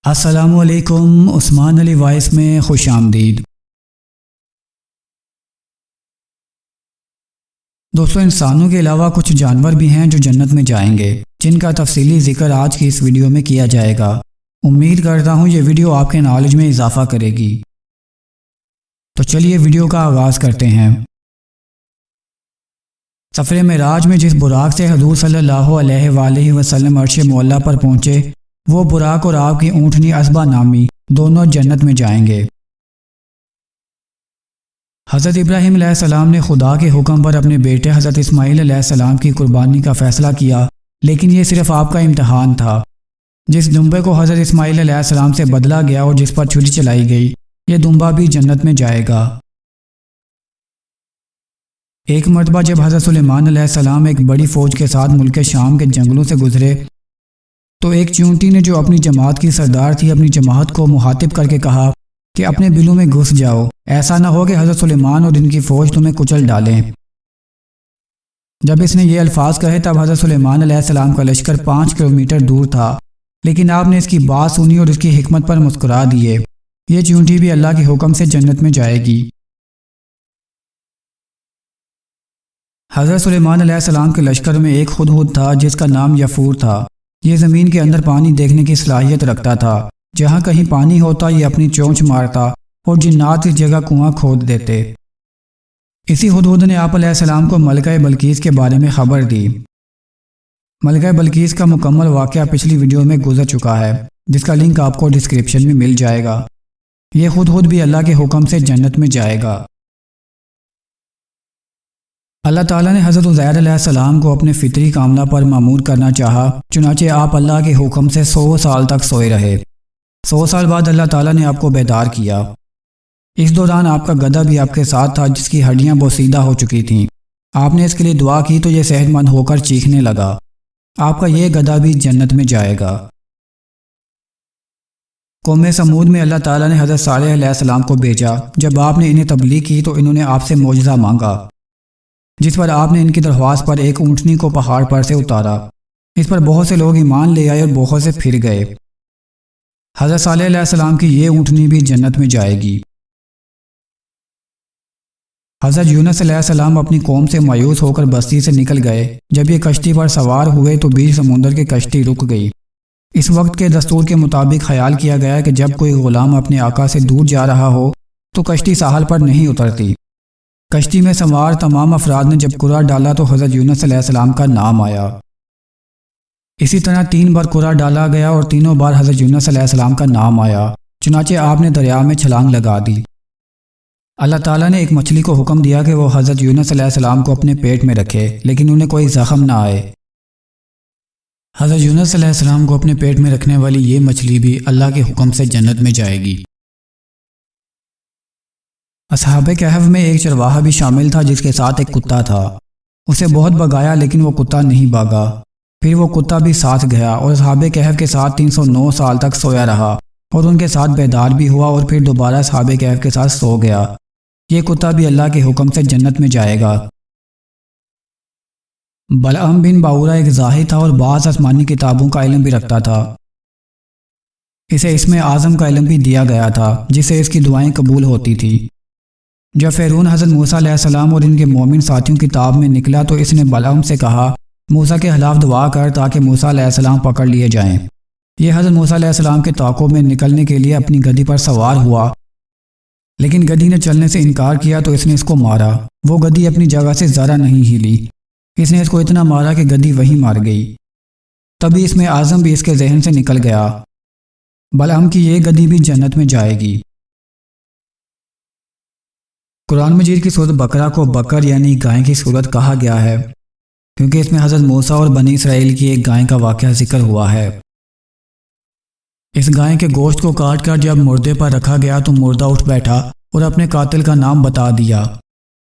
السلام علیکم، عثمان علی وائس میں خوش آمدید۔ دوستو، انسانوں کے علاوہ کچھ جانور بھی ہیں جو جنت میں جائیں گے، جن کا تفصیلی ذکر آج کی اس ویڈیو میں کیا جائے گا۔ امید کرتا ہوں یہ ویڈیو آپ کے نالج میں اضافہ کرے گی۔ تو چلیے ویڈیو کا آغاز کرتے ہیں۔ سفر معراج میں جس براق سے حضور صلی اللہ علیہ وآلہ وسلم عرش معلیٰ پر پہنچے، وہ براق اور آپ کی اونٹنی اسبا نامی دونوں جنت میں جائیں گے۔ حضرت ابراہیم علیہ السلام نے خدا کے حکم پر اپنے بیٹے حضرت اسماعیل علیہ السلام کی قربانی کا فیصلہ کیا، لیکن یہ صرف آپ کا امتحان تھا۔ جس دمبے کو حضرت اسماعیل علیہ السلام سے بدلا گیا اور جس پر چھری چلائی گئی، یہ دمبا بھی جنت میں جائے گا۔ ایک مرتبہ جب حضرت سلیمان علیہ السلام ایک بڑی فوج کے ساتھ ملک شام کے جنگلوں سے گزرے تو ایک چیونٹی نے جو اپنی جماعت کی سردار تھی اپنی جماعت کو مخاطب کر کے کہا کہ اپنے بلوں میں گھس جاؤ، ایسا نہ ہو کہ حضرت سلیمان اور ان کی فوج تمہیں کچل ڈالیں۔ جب اس نے یہ الفاظ کہے تب حضرت سلیمان علیہ السلام کا لشکر 5 کلومیٹر دور تھا، لیکن آپ نے اس کی بات سنی اور اس کی حکمت پر مسکرا دیے۔ یہ چیونٹی بھی اللہ کے حکم سے جنت میں جائے گی۔ حضرت سلیمان علیہ السلام کے لشکر میں ایک ہدہد تھا جس کا نام یفور تھا۔ یہ زمین کے اندر پانی دیکھنے کی صلاحیت رکھتا تھا۔ جہاں کہیں پانی ہوتا یہ اپنی چونچ مارتا اور جنات اس جگہ کنواں کھود دیتے۔ اسی ہدہد نے آپ علیہ السلام کو ملکہ بلقیس کے بارے میں خبر دی۔ ملکہ بلقیس کا مکمل واقعہ پچھلی ویڈیو میں گزر چکا ہے، جس کا لنک آپ کو ڈسکرپشن میں مل جائے گا۔ یہ ہدہد بھی اللہ کے حکم سے جنت میں جائے گا۔ اللہ تعالیٰ نے حضرت عزیر علیہ السلام کو اپنے فطری کاملہ پر معمور کرنا چاہا، چنانچہ آپ اللہ کے حکم سے 100 سال تک سوئے رہے۔ 100 سال بعد اللہ تعالیٰ نے آپ کو بیدار کیا۔ اس دوران آپ کا گدھا بھی آپ کے ساتھ تھا جس کی ہڈیاں بوسیدہ ہو چکی تھیں۔ آپ نے اس کے لیے دعا کی تو یہ صحت مند ہو کر چیخنے لگا۔ آپ کا یہ گدھا بھی جنت میں جائے گا۔ قوم سمود میں اللہ تعالیٰ نے حضرت صالح علیہ السلام کو بھیجا۔ جب آپ نے انہیں تبلیغ کی تو انہوں نے آپ سے معجزہ مانگا، جس پر آپ نے ان کی درخواست پر ایک اونٹنی کو پہاڑ پر سے اتارا۔ اس پر بہت سے لوگ ایمان لے آئے اور بہت سے پھر گئے۔ حضرت صالح علیہ السلام کی یہ اونٹنی بھی جنت میں جائے گی۔ حضرت یونس علیہ السلام اپنی قوم سے مایوس ہو کر بستی سے نکل گئے۔ جب یہ کشتی پر سوار ہوئے تو بیچ سمندر کی کشتی رک گئی۔ اس وقت کے دستور کے مطابق خیال کیا گیا کہ جب کوئی غلام اپنے آقا سے دور جا رہا ہو تو کشتی ساحل پر نہیں اترتی۔ کشتی میں سوار تمام افراد نے جب قرعہ ڈالا تو حضرت یونس علیہ السلام کا نام آیا۔ اسی طرح 3 بار قرعہ ڈالا گیا اور تینوں بار حضرت یونس علیہ السلام کا نام آیا، چنانچہ آپ نے دریا میں چھلانگ لگا دی۔ اللہ تعالیٰ نے ایک مچھلی کو حکم دیا کہ وہ حضرت یونس علیہ السلام کو اپنے پیٹ میں رکھے، لیکن انہیں کوئی زخم نہ آئے۔ حضرت یونس علیہ السلام کو اپنے پیٹ میں رکھنے والی یہ مچھلی بھی اللہ کے حکم سے جنت میں جائے گی۔ اصحاب کہف میں ایک چرواہا بھی شامل تھا جس کے ساتھ ایک کتا تھا۔ اسے بہت بھگایا لیکن وہ کتا نہیں بھاگا۔ پھر وہ کتا بھی ساتھ گیا اور اصحاب کہف کے ساتھ 309 سال تک سویا رہا اور ان کے ساتھ بیدار بھی ہوا اور پھر دوبارہ اصحاب کہف کے ساتھ سو گیا۔ یہ کتا بھی اللہ کے حکم سے جنت میں جائے گا۔ بلعام بن باورہ ایک زاہد تھا اور بعض آسمانی کتابوں کا علم بھی رکھتا تھا۔ اسے اسم اعظم کا علم بھی دیا گیا تھا جس سے اس کی دعائیں قبول ہوتی تھی۔ جب فرعون حضرت موسیٰ علیہ السلام اور ان کے مومن ساتھیوں کی تاب میں نکلا تو اس نے بلعام سے کہا موسیٰ کے خلاف دعا کر تاکہ موسیٰ علیہ السلام پکڑ لیے جائیں۔ یہ حضرت موسیٰ علیہ السلام کے تعاقب میں نکلنے کے لیے اپنی گدھی پر سوار ہوا، لیکن گدھی نے چلنے سے انکار کیا تو اس نے اس کو مارا۔ وہ گدھی اپنی جگہ سے ذرا نہیں ہلی۔ اس نے اس کو اتنا مارا کہ گدھی وہیں مار گئی۔ تبھی اسم اعظم بھی اس کے ذہن سے نکل گیا۔ بلعام کی یہ گدھی بھی جنت میں جائے گی۔ قرآن مجید کی سورۃ بقرہ کو بکر یعنی گائے کی صورت کہا گیا ہے کیونکہ اس میں حضرت موسیٰ اور بنی اسرائیل کی ایک گائے کا واقعہ ذکر ہوا ہے۔ اس گائے کے گوشت کو کاٹ کر جب مردے پر رکھا گیا تو مردہ اٹھ بیٹھا اور اپنے قاتل کا نام بتا دیا۔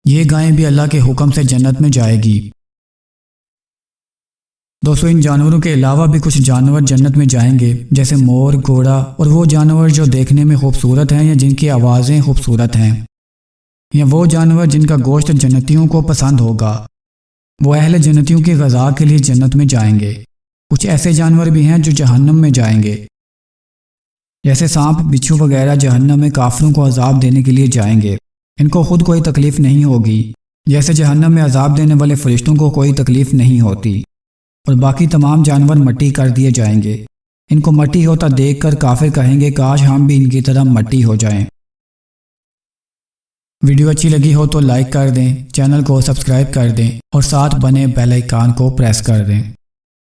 یہ گائے بھی اللہ کے حکم سے جنت میں جائے گی۔ دوستو، ان جانوروں کے علاوہ بھی کچھ جانور جنت میں جائیں گے، جیسے مور، گھوڑا اور وہ جانور جو دیکھنے میں خوبصورت ہیں یا جن کی آوازیں خوبصورت ہیں، یا وہ جانور جن کا گوشت جنتیوں کو پسند ہوگا۔ وہ اہل جنتیوں کی غذا کے لیے جنت میں جائیں گے۔ کچھ ایسے جانور بھی ہیں جو جہنم میں جائیں گے۔ جیسے سانپ بچھو وغیرہ جہنم میں کافروں کو عذاب دینے کے لیے جائیں گے، ان کو خود کوئی تکلیف نہیں ہوگی، جیسے جہنم میں عذاب دینے والے فرشتوں کو کوئی تکلیف نہیں ہوتی، اور باقی تمام جانور مٹی کر دیے جائیں گے۔ ان کو مٹی ہوتا دیکھ کر کافر کہیں گے کاش ہم بھی ان کی طرح مٹی ہو جائیں۔ ویڈیو اچھی لگی ہو تو لائک کر دیں، چینل کو سبسکرائب کر دیں اور ساتھ بنے بیل آئیکن کو پریس کر دیں۔